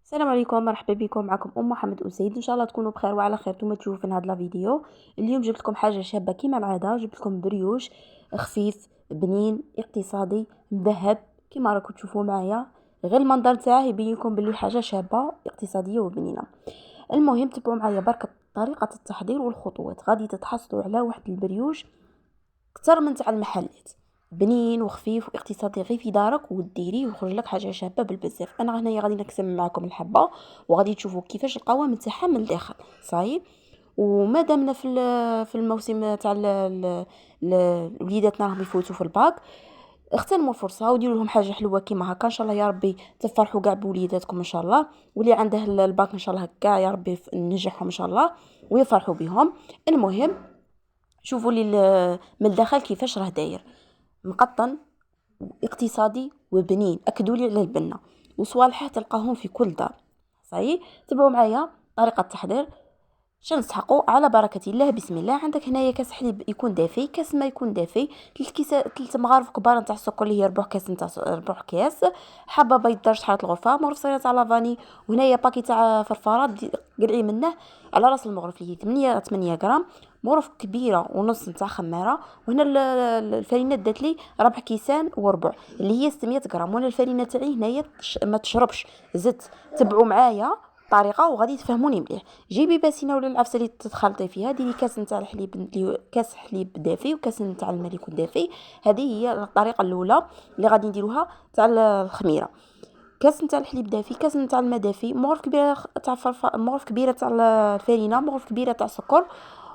السلام عليكم، مرحبا بكم. معكم محمد أسيد. ان شاء الله تكونوا بخير وعلى خير. نتوما تشوفوا في هذا الفيديو. اليوم جبت لكم حاجه شابه كيما العاده. جبت لكم بريوش خفيف بنين اقتصادي مذهب كيما راكم تشوفوا معايا. غير المنظر تاعه يبين لكم بلي حاجه شابه اقتصاديه وبنينه. المهم تبعوا معايا برك طريقه التحضير والخطوات. غادي تتحصلوا على واحد البريوش اكثر من تاع المحلات، بنين وخفيف واقتصادي غير في دارك وديريه ويخرج لك حاجه شابه بالبزاف. انا هنايا غادي نقسم معكم الحبه وغادي تشوفوا كيفاش القوام تاعها من الداخل. صاي. وما دامنا في الموسم تاع وليداتنا راهم يفوتوا في الباك، اغتنموا الفرصه وديروا لهم حاجه حلوه كيما هكا. ان شاء الله يا ربي تفرحوا كاع بوليداتكم ان شاء الله، واللي عنده الباك ان شاء الله كاع يا ربي ننجحهم ان شاء الله ويفرحوا بهم. المهم شوفوا لي من الداخل كيفاش راه داير، مقطن اقتصادي وبنين. اكدوا لي على البنه وصوالحه تلقاهم في كل دار. صحيح. تبعوا معايا طريقه التحضير. نسحقوا على بركه الله. بسم الله. عندك هنايا كاس حليب يكون دافي، كاس ما يكون دافي، 3 مغارف كبار نتاع السكر اللي هي ربع كاس نتاع ربع كاس، حبه بيض درجه حراره الغرفه، مغرف صغيره تاع لافاني، وهنايا باكي تاع فرفارات قلعي منه على راس المغرف اللي هي 8 غرام، مغرف كبيره ونص نتاع خماره. وهنا الفرينه دات لي ربع كيسان وربع اللي هي 600 غرام. وانا الفرينه تاعي هنايا ما تشربش زيت. تبعوا معايا طريقه وغادي تفهموني مليح. جيبي باسينه ولا العفسه اللي تخلطي فيها، ديري كاس نتاع الحليب، كاس حليب دافي وكاس نتاع الماء يكون دافي. هذه هي الطريقه الاولى اللي غادي نديروها تاع الخميره. كاس نتاع الحليب دافي، كاس نتاع الماء دافي، مغرف كبيره تاع مغرف كبيره تاع الفرينه، مغرف كبيره تاع السكر،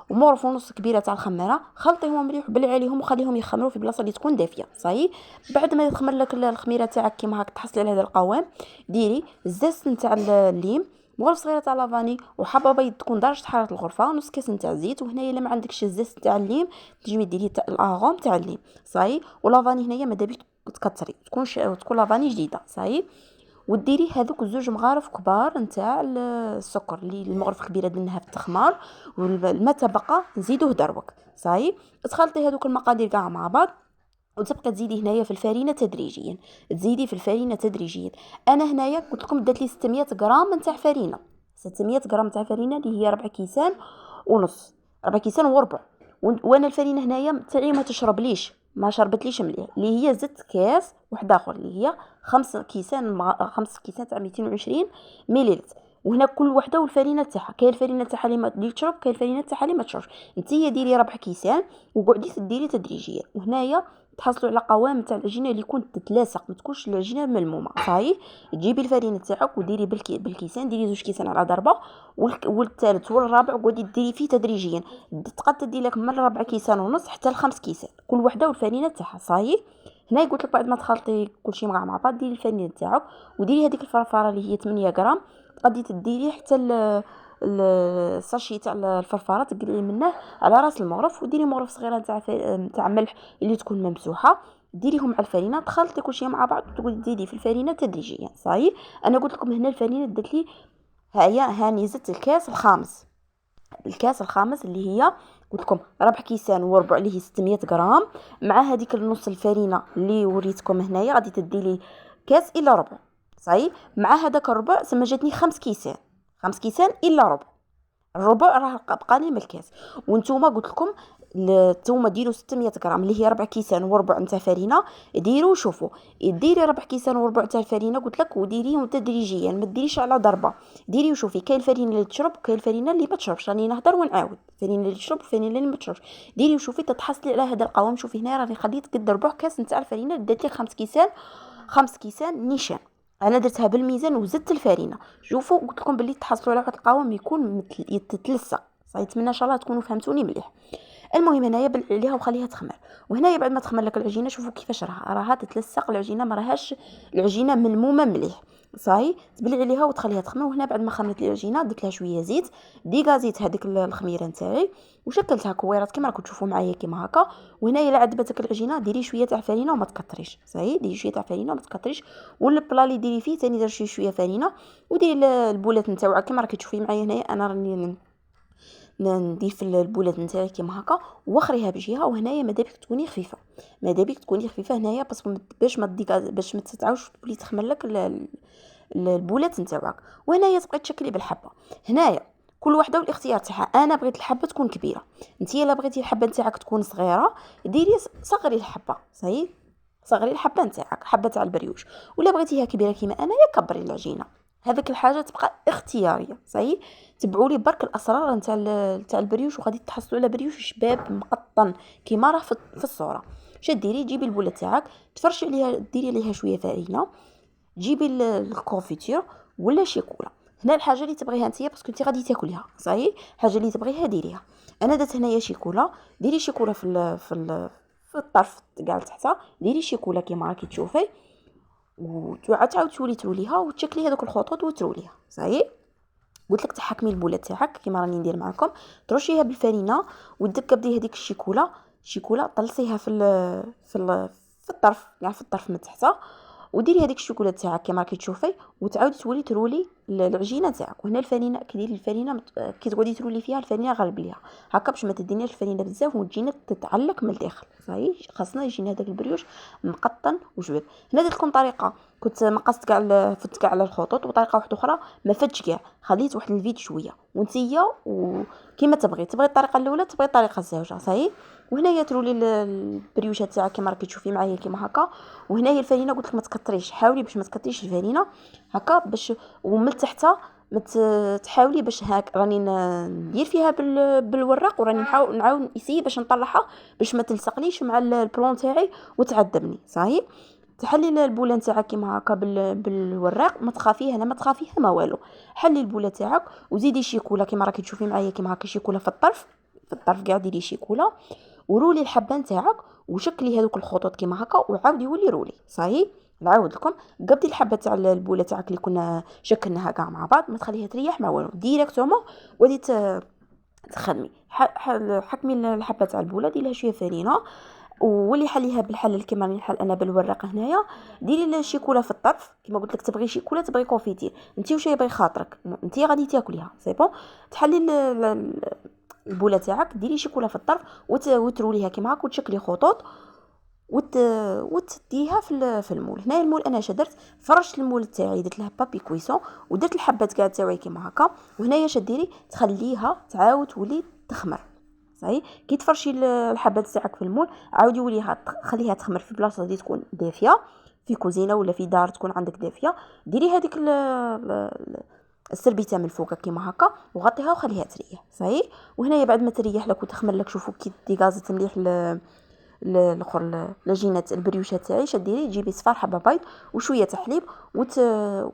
ومغرف ونص كبيره تاع الخميره. خلطيهم مليح وبلعي عليهم وخليهم يخمروا في بلاصه اللي تكون دافيه. صاي. بعد ما يخمر لك الخميره تاعك كيما هاك تحصلي على هذا القوام، ديري الزاز نتاع الليم، مغرف صغيره تاع لافاني، وحبه بيض تكون درجه حراره الغرفه، نص كاس نتاع زيت. وهنايا الا ما عندكش الزاز تاع الليم تجمي ديري الاغوم تاع الليم. صاي. ولافاني هنايا ما دابيش تكثري، تكون لافاني جديده. صاي. وديري هذوك الزوج مغارف كبار نتاع السكر اللي المغرفه كبيره درناها في التخمار، والماء تبقى نزيدوه دروك. صاي. تخلطي هذوك المقادير كاع مع بعض وتبقى تزيدي هنايا في الفرينه تدريجيا. تزيدي في الفرينه تدريجيا. انا هنايا قلت لكم دات لي 600 غرام نتاع فرينه. 600 غرام نتاع فرينه اللي هي ربع كيسان ونص، ربع كيسان وربع. وانا الفرينه هنايا تاعي ما تشربليش، ما شربتليش مليح، اللي هي زدت كاس واحد اخر اللي هي 5 كيسان تاع 220 مليلتر. وهنا كل وحده والفرينه تاعها. كاين الفرينه تاعها اللي تشرب، كاين الفرينه تاعها اللي ما تشربش. نتيا ديري ربع كيسان وقعدي تديري تدريجيا. وهنايا تحصلوا على قوام تاع العجينه اللي يكون تتلاصق، ما تكونش العجينه ملمومه. صحيح. تجيبي الفرينه تاعك وديري بالكيسان، ديري 2 كيسان على ضربه، والثالث والرابع قعدي ديري فيه تدريجيا. تقد تدي لك من ربع كيسان ونص حتى ل5 كيسان كل وحده والفرينه تاعها. صحيح. هنا قلت لك بعد ما تخلطي كل شيء مع بعض ديري الفرينه تاعك وديري هذيك الفرفاره اللي هي 8 غرام. غادي تديري حتى الساشي تاع الفرفاره تقلعي منه على راس المغرف، وديري مغرف صغيره تاع ملح اللي تكون ممسوحه، ديريهم على الفرينه. تخلطي كل شيء مع بعض وتقعدي تزيدي في الفرينه تدريجيا. صحيح. انا قلت لكم هنا الفرينه دات لي هاني زدت الكاس الخامس. الكاس الخامس اللي هي قلت لكم ربع كيسان وربع اللي هي 600 غرام، مع هذيك النص الفرينه اللي وريتكم هنايا غادي تدي لي كاس الا ربع. صحيح. مع هذاك الربع سما جاتني 5 كيسان، 5 كيسان الا ربع. الربع راه بقاني من الكاس. وانتوما قلت لكم نتوما ديروا 600 غرام اللي هي ربع كيسان وربع نتاع فرينه. ديروا شوفوا، ديري ربع كيسان وربع تاع الفرينه قلت لك، وديريهم تدريجيا، ما ديريش على ضربه. ديري وشوفي كاين الفرينه اللي تشرب وكاين الفرينه اللي ما تشربش. راني نهضر ونعاود. الفرينه اللي تشرب والفرينه اللي ما تشربش. ديري وشوفي تتحصلي على هذا القوام. شوفي هنا راني خليت قد ربع كاس نتاع الفرينه دات لي 5 كيسان، 5 كيسان نيشان. انا درتها بالميزان وزدت الفرينه. شوفوا قلت لكم باللي تحصلوا على واحد القوام يكون يتلصق. نتمنى ان شاء الله تكونوا فهمتوني مليح. المهم هنايا بلع عليها وخليها تخمر. وهنايا بعد ما تخمر لك العجينه شوفوا كيفاش راها تتلصق العجينه، ما راهاش العجينه ملمومه مليح. صاي. تبلع عليها وتخليها تخمر. وهنا بعد ما خمرت العجينه درت لها شويه زيت، ديكازيت هذيك الخميره نتاعي وشكلتها كويرات كما راكم تشوفوا معايا كيما هكا. وهنايا لا عجبتك العجينه ديري شويه تاع فرينه وما تكثريش. صاي. ديري شويه تاع فرينه وما تكثريش. والبلا اللي ديري فيه ثاني دير شويه فرينه. وديري البولات نتاعك كما راكي تشوفي معايا هنايا. انا راني نضيف البولات نتاعي كيما هكا واخريها بجهه. وهنايا مادابيك تكوني خفيفه، مادابيك تكوني خفيفه هنايا باش ما تديك باش ما تتعاوش تولي تخمر لك البولات نتاعك. وهنايا تبقى تشكلي بالحبه. هنايا كل وحده والاختيار تاعها. انا بغيت الحبه تكون كبيره، نتيا الا بغيتي الحبه نتاعك تكون صغيره ديري صغري الحبه. صحيح، صغري الحبه نتاعك، حبه تاع البريوش. ولا بغيتيها كبيره كيما انايا كبري العجينه. هذيك الحاجه تبقى اختياريه. صحيح، تبعوا لي برك الاسرار نتاع البريوش وغادي تحصلوا على بريوش شباب مقطن كيما راه في الصوره. ديري جيبي البوله تاعك، تفرشي عليها، ديري عليها شويه فرينه، جيبي الكونفيتور ولا شيكولا. هنا الحاجه اللي تبغيها نتيا باسكو انت غادي تاكليها. صحيح، الحاجه اللي تبغيها ديريها. انا درت هنايا شيكولا. ديري شيكولا في الطرف كاع لتحت. ديري شيكولا كيما راكي تشوفي، وتعاود تولي تروليها وتشكلي هذوك الخطوط وتروليها. صحيح، قلت لك تحكمي البوله تاعك كيما راني ندير معكم، ترشيها بالفرينه وتدكبدي هذيك الشيكولا طلصيها في الطرف، كاع في الطرف من تحت، وديري هذيك الشوكولاته تاعك كيما راكي تشوفي، وتعاودي تولي ترولي العجينه تاعك. وهنا الفرينه كديري الفرينه كي تقعدي ترولي فيها الفرينه غلب ليها هكا باش ما تدينيش الفرينه بزاف وتجينا تتعلق من الداخل. صحيح، خاصنا يجينا هذاك البريوش مقطن وجباب. هنا درت لكم طريقه كنت مقصت كاع فت كاع على الخطوط، وطريقه واحده اخرى ما فتش كاع، خليت واحد الفيد شويه. وانتيا وكيما تبغي الطريقه الاولى، تبغي الطريقه الزوجه. صحيح، وهنايا ترولي البريوشات تاعك كيما راكي تشوفي معايا كيما هكا. وهنايا الفرينه قلت لك ما تكثريش، حاولي باش ما تكثريش الفرينه هكا باش، ومن تحت تحاولي باش هاك راني ندير فيها بالورق، وراني نعاود نسيي باش نطلعها باش ما تلصقليش مع البلون تاعي وتعذبني. صحيح، تحلي البوله نتاعك كيما هكا بالوراق، ما تخافيها لا ما تخافيها ما والو. حلي البوله تاعك وزيدي شيكولا كيما راكي تشوفي معايا كيما هكا، شيكولا في الطرف كاع ديري شيكولا، ورولي الحبه نتاعك وشكلي هذوك الخطوط كيما هكا وعاودي ولي رولي. صحيح، نعاود لكم، قبضي الحبه تاع البوله تاعك اللي كنا شكلناها كاع مع بعض، ما تخليها تريح ما والو ديريكتومون. ودي تخدمي حكمي الحبه تاع البوله، ديري لها شويه فرينه واللي حليها بالحلل كيما راني نحل انا بالورق. هنايا ديري الشيكولا في الطرف كيما قلت لك، تبغي شيكولا تبغي كونفيتير، انت واش يبغي خاطرك، انت غادي تاكليها. سي بون، تحلي البوله تاعك، ديري شيكولا في الطرف وتروليها كيما هكا وتشكلي خطوط وتديها في المول. هنا المول انا شدرت فرشت المول تاعي، درت لها بابي كويسون ودرت الحبات كاع تاعي كيما هكا. وهنايا شديري تخليها تعاود تولي تخمر. صحيح، كي تفرشي الحبات تاعك في المول عاودي وليها خليها تخمر في بلاصه اللي تكون دافيه، في كوزينه ولا في دار تكون عندك دافيه. ديري هذيك السربيته من الفوق كيما هكا وغطيها وخليها تريح. صحيح، وهنايا بعد ما تريح لك وتخمر لك، شوفوا كي ديغازت مليح الاخر لجينه البريوشه تاعي. شديري جيبي صفار حبه بيض وشويه حليب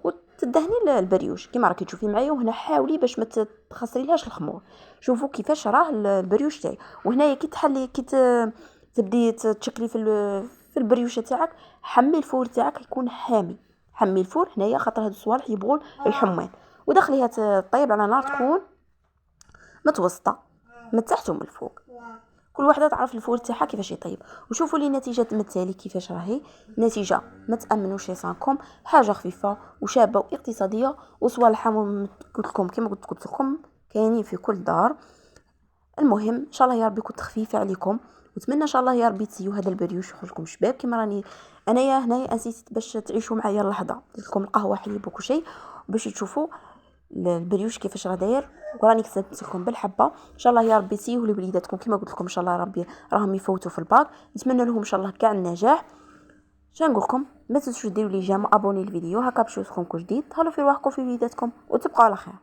وتدهني البريوش كيما راكي تشوفي معايا. وهنا حاولي باش ما تخسريلهاش الخمور. شوفوا كيفاش راه البريوش تاعي. وهنايا كي تحلي تبدي تشكلي في البريوشه تاعك، حمي الفور تاعك يكون حامي. حمي الفور هنايا خاطر هاد الصوالح يبغون الحمان، ودخليها تطيب على نار تكون متوسطه من تحت ومن الفوق. كل واحده تعرف الفور تاعها كيفاش يطيب. وشوفوا لي النتيجه التالي كيفاش راهي. نتيجه ما تامنوش يصانكم، حاجه خفيفه وشابه واقتصاديه وصوالحها قلت لكم كيما قلت لكم كاينين في كل دار. المهم ان شاء الله يا ربي كنت خفيفه عليكم، واتمنى ان شاء الله يا ربي تسيو هذا البريوش يخرجكم شباب كيما راني انايا هنايا نسيت باش تعيشوا معايا اللحظه. درت لكم القهوه حليب وكل شيء باش تشوفوا البريوش كيفاش راه داير، وراني كتبت لكم بالحبه. ان شاء الله يا ربي تسيوه لوليداتكم كيما قلت لكم. ان شاء الله ربي راهم يفوتوا في الباك، نتمنى لهم ان شاء الله كاع النجاح. شنو نقول لكم، ما تنسوش ديروا لي جيم وابوني الفيديو هكا باش يوصلكم كل جديد. تهلاو في رواحكم في فيديوهاتكم وتبقوا على خير.